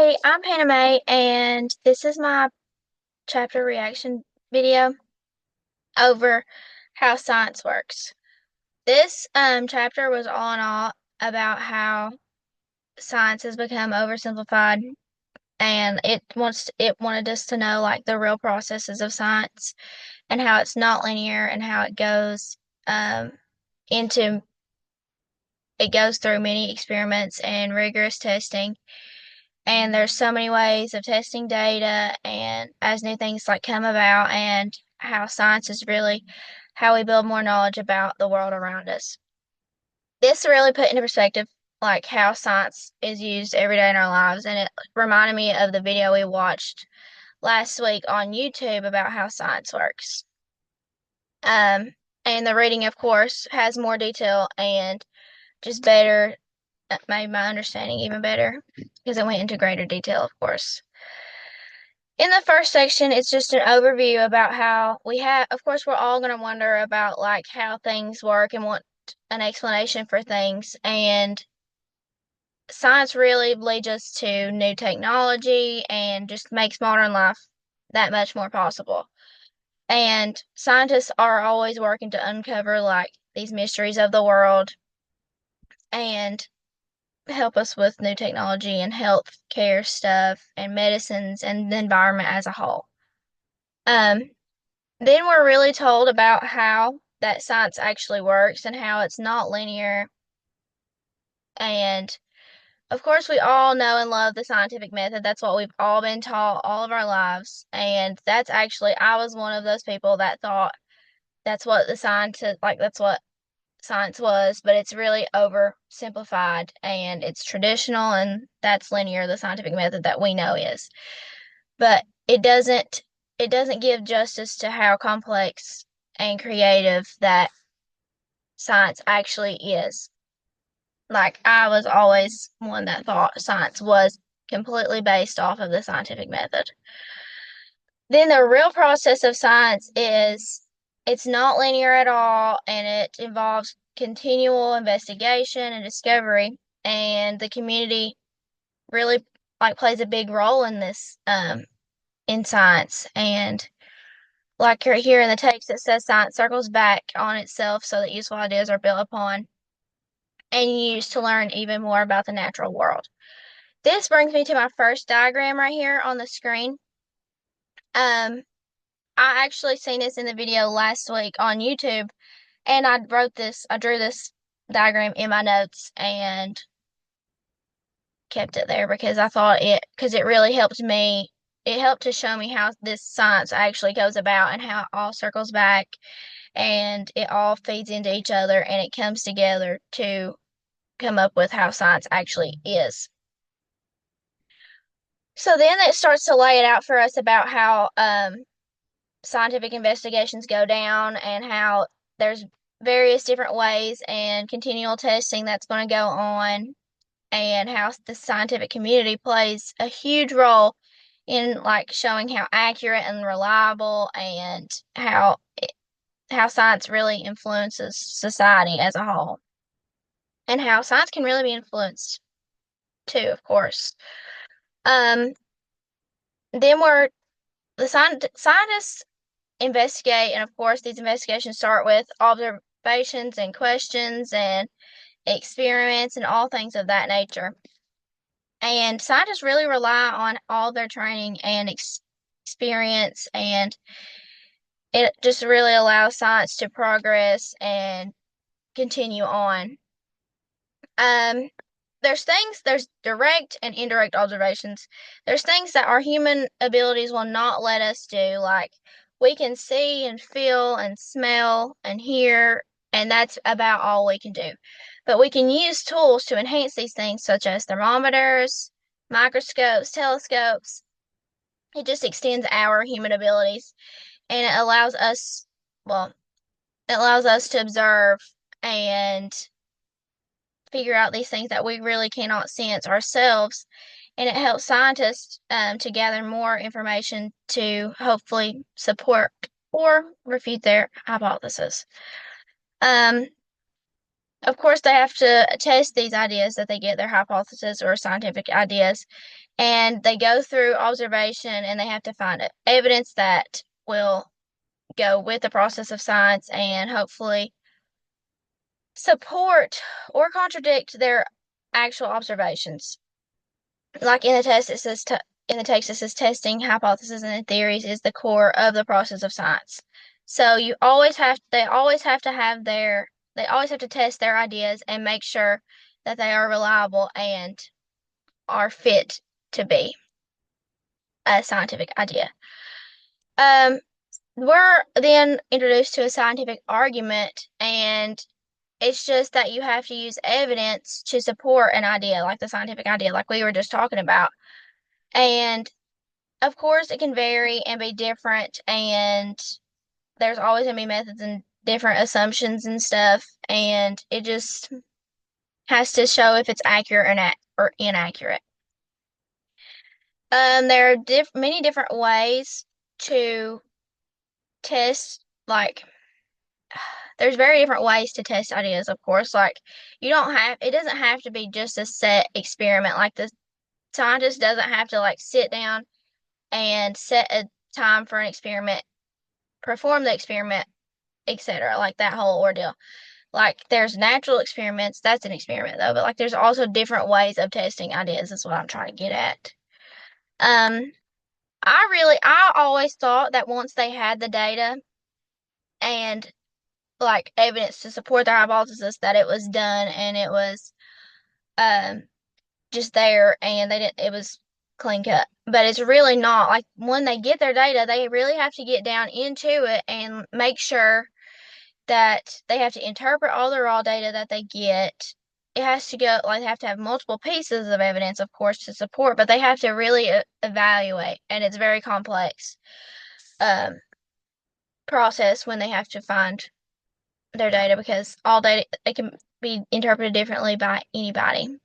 Hey, I'm Hannah Mae, and this is my chapter reaction video over how science works. This chapter was all in all about how science has become oversimplified, and it wanted us to know like the real processes of science and how it's not linear and how um, into it goes through many experiments and rigorous testing. And there's so many ways of testing data and as new things like come about and how science is really how we build more knowledge about the world around us. This really put into perspective like how science is used every day in our lives, and it reminded me of the video we watched last week on YouTube about how science works. Um, and the reading, of course, has more detail and just better made my understanding even better because it went into greater detail, of course. In the first section, it's just an overview about how of course, we're all going to wonder about like how things work and want an explanation for things. And science really leads us to new technology and just makes modern life that much more possible. And scientists are always working to uncover like these mysteries of the world and help us with new technology and health care stuff and medicines and the environment as a whole. Um, Then we're really told about how that science actually works and how it's not linear. And of course, we all know and love the scientific method. That's what we've all been taught all of our lives. And I was one of those people that thought that's what science was, but it's really oversimplified and it's traditional and that's linear, the scientific method that we know is. But it doesn't give justice to how complex and creative that science actually is. Like, I was always one that thought science was completely based off of the scientific method. Then the real process of science is it's not linear at all and it involves continual investigation and discovery, and the community really like plays a big role in this in science. And like right here in the text, it says science circles back on itself so that useful ideas are built upon and used to learn even more about the natural world. This brings me to my first diagram right here on the screen. Um, I actually seen this in the video last week on YouTube, and I drew this diagram in my notes and kept it there because because it really helped me. It helped to show me how this science actually goes about and how it all circles back and it all feeds into each other and it comes together to come up with how science actually is. So then it starts to lay it out for us about how scientific investigations go down and how there's various different ways and continual testing that's going to go on, and how the scientific community plays a huge role in like showing how accurate and reliable and how science really influences society as a whole, and how science can really be influenced too, of course. Um, then we're the scientists investigate, and of course, these investigations start with observations and questions and experiments and all things of that nature. And scientists really rely on all their training and experience, and it just really allows science to progress and continue on. Um, there's direct and indirect observations. There's things that our human abilities will not let us do, like we can see and feel and smell and hear, and that's about all we can do. But we can use tools to enhance these things, such as thermometers, microscopes, telescopes. It just extends our human abilities, and well, it allows us to observe and figure out these things that we really cannot sense ourselves. And it helps scientists to gather more information to hopefully support or refute their hypothesis. Um, Of course, they have to test these ideas that they get, their hypothesis or scientific ideas, and they go through observation and they have to find evidence that will go with the process of science and hopefully support or contradict their actual observations. Like in the test, it says in the text it says testing hypotheses and theories is the core of the process of science. So they always have to have they always have to test their ideas and make sure that they are reliable and are fit to be a scientific idea. We're then introduced to a scientific argument, and it's just that you have to use evidence to support an idea, like the scientific idea, like we were just talking about. And of course, it can vary and be different, and there's always going to be methods and different assumptions and stuff, and it just has to show if it's accurate or inaccurate. There are many different ways to test, like, there's very different ways to test ideas, of course. Like, it doesn't have to be just a set experiment. Like, the scientist doesn't have to, like, sit down and set a time for an experiment, perform the experiment, etc. Like that whole ordeal. Like there's natural experiments, that's an experiment though, but like there's also different ways of testing ideas is what I'm trying to get at. Um I always thought that once they had the data and like evidence to support their hypothesis that it was done and it was um just there and it was clean cut. But it's really not. Like when they get their data, they really have to get down into it and make sure that they have to interpret all the raw data that they get. It has to go, like, they have to have multiple pieces of evidence, of course, to support, but they have to really evaluate, and it's very complex um, process when they have to find their data because all data it can be interpreted differently by anybody.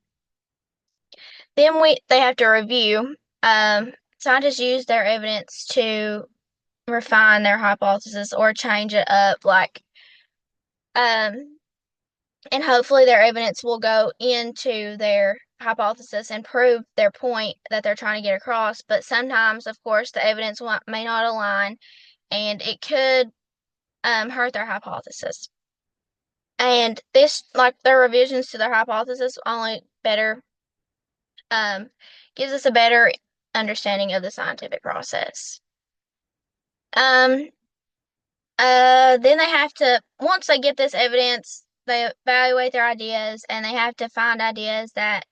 Then they have to review. Scientists use their evidence to refine their hypothesis or change it up, like um, and hopefully their evidence will go into their hypothesis and prove their point that they're trying to get across. But sometimes, of course, the evidence may not align and it could hurt their hypothesis. And this, like their revisions to their hypothesis, only better um, gives us a better understanding of the scientific process. Um, then they have to, once they get this evidence, they evaluate their ideas and they have to find ideas that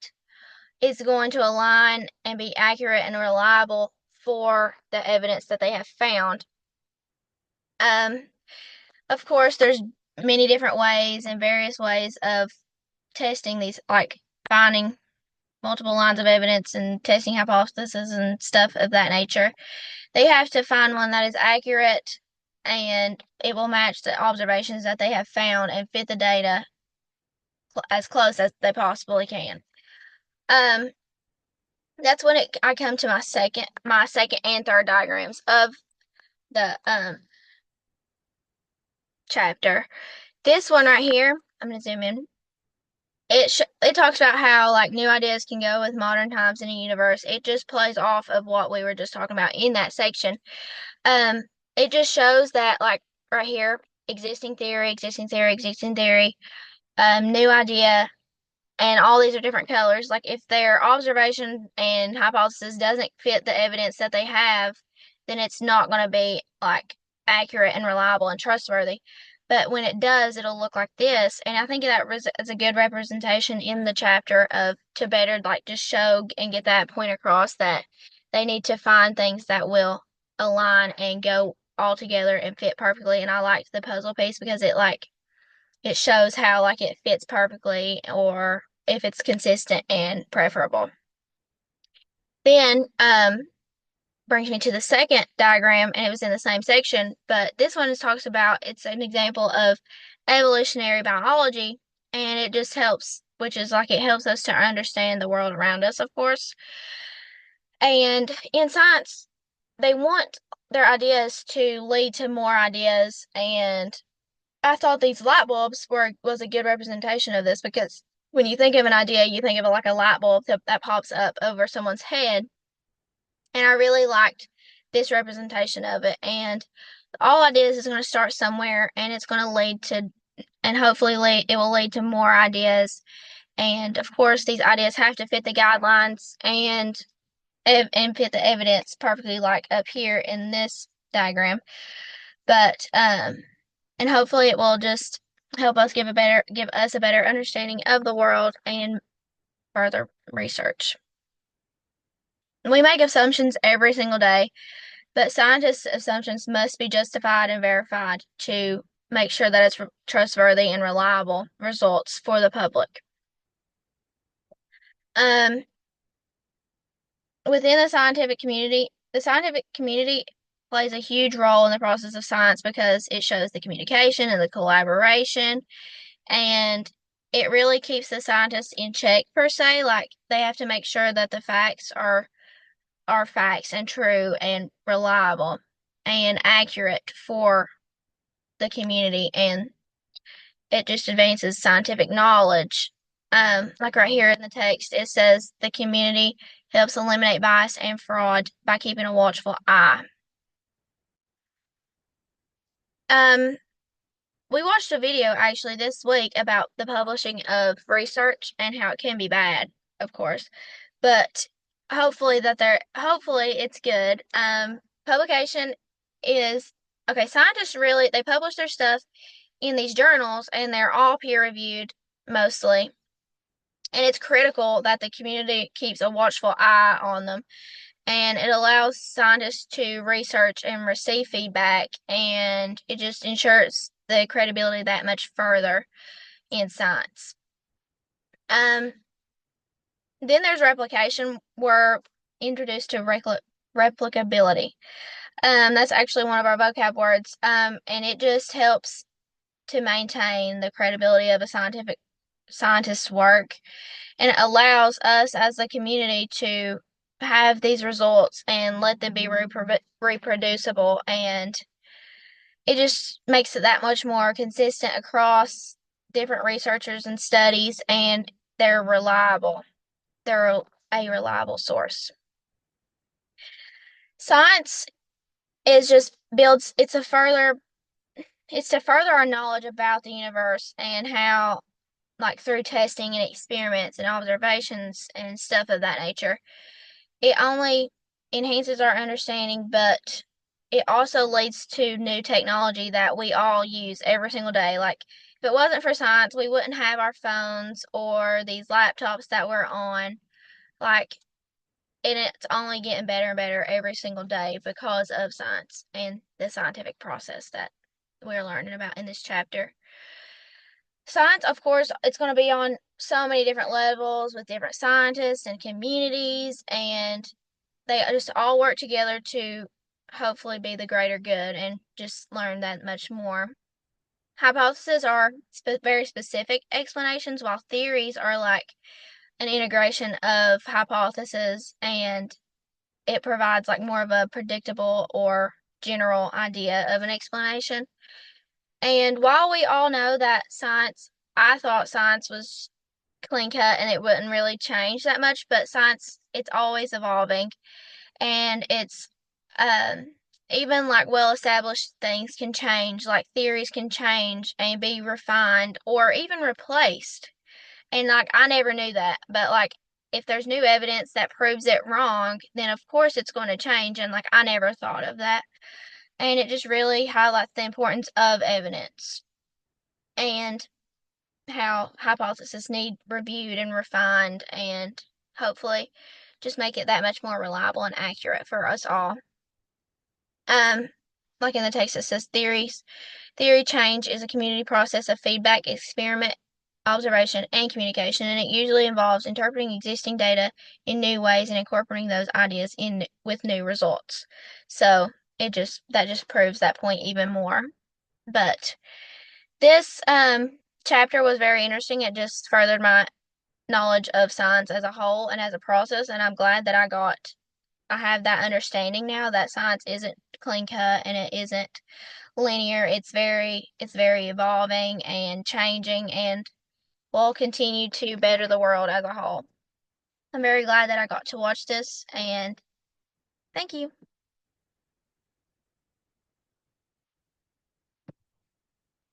is going to align and be accurate and reliable for the evidence that they have found. Um, of course, there's many different ways and various ways of testing these, like finding multiple lines of evidence and testing hypotheses and stuff of that nature. They have to find one that is accurate and it will match the observations that they have found and fit the data as close as they possibly can. Um, that's when I come to my second and third diagrams of the chapter. This one right here, I'm gonna zoom in. It talks about how like new ideas can go with modern times in a universe. It just plays off of what we were just talking about in that section. Um, it just shows that like right here, existing theory, existing theory, existing theory, new idea, and all these are different colors. Like if their observation and hypothesis doesn't fit the evidence that they have, then it's not going to be like accurate and reliable and trustworthy. But when it does, it'll look like this. And I think that is a good representation in the chapter of to better like just show and get that point across that they need to find things that will align and go all together and fit perfectly. And I liked the puzzle piece because it shows how like it fits perfectly or if it's consistent and preferable. Then brings me to the second diagram and it was in the same section, but this one talks about it's an example of evolutionary biology and it just helps, which is like it helps us to understand the world around us, of course. And in science, they want their ideas to lead to more ideas and I thought these light bulbs was a good representation of this, because when you think of an idea, you think of it like a light bulb that pops up over someone's head. And I really liked this representation of it. And all ideas is going to start somewhere, and it's going to lead to, and hopefully it will lead to more ideas. And of course, these ideas have to fit the guidelines and fit the evidence perfectly, like up here in this diagram. But and hopefully it will just help us give us a better understanding of the world and further research. We make assumptions every single day, but scientists' assumptions must be justified and verified to make sure that it's trustworthy and reliable results for the public. Within the scientific community plays a huge role in the process of science, because it shows the communication and the collaboration, and it really keeps the scientists in check, per se. Like, they have to make sure that the facts are facts and true and reliable and accurate for the community, and it just advances scientific knowledge. Like right here in the text, it says the community helps eliminate bias and fraud by keeping a watchful eye. Um, we watched a video actually this week about the publishing of research and how it can be bad, of course, but hopefully it's good. Publication is okay. Scientists really, they publish their stuff in these journals, and they're all peer reviewed mostly. And it's critical that the community keeps a watchful eye on them, and it allows scientists to research and receive feedback, and it just ensures the credibility that much further in science. Then there's replication. We're introduced to replicability. That's actually one of our vocab words, and it just helps to maintain the credibility of a scientist's work, and it allows us as a community to have these results and let them be reproducible, and it just makes it that much more consistent across different researchers and studies, and they're reliable. They're a reliable source. Science is just builds it's to further our knowledge about the universe, and how, like, through testing and experiments and observations and stuff of that nature, it only enhances our understanding, but it also leads to new technology that we all use every single day. Like, if it wasn't for science, we wouldn't have our phones or these laptops that we're on. Like, and it's only getting better and better every single day because of science and the scientific process that we're learning about in this chapter. Science, of course, it's going to be on so many different levels with different scientists and communities, and they just all work together to hopefully be the greater good and just learn that much more. Hypotheses are very specific explanations, while theories are like an integration of hypotheses, and it provides like more of a predictable or general idea of an explanation. And while we all know that I thought science was clean cut and it wouldn't really change that much, but science, it's always evolving, and it's even like well established things can change, like theories can change and be refined or even replaced. And like, I never knew that, but like, if there's new evidence that proves it wrong, then of course it's going to change, and like, I never thought of that. And it just really highlights the importance of evidence, and how hypotheses need reviewed and refined, and hopefully just make it that much more reliable and accurate for us all. Like in the text, it says theory change is a community process of feedback, experiment, observation, and communication, and it usually involves interpreting existing data in new ways and incorporating those ideas in with new results. So that just proves that point even more. But this chapter was very interesting. It just furthered my knowledge of science as a whole and as a process, and I'm glad that I got I have that understanding now that science isn't clean cut and it isn't linear. It's very evolving and changing and will continue to better the world as a whole. I'm very glad that I got to watch this, and thank you.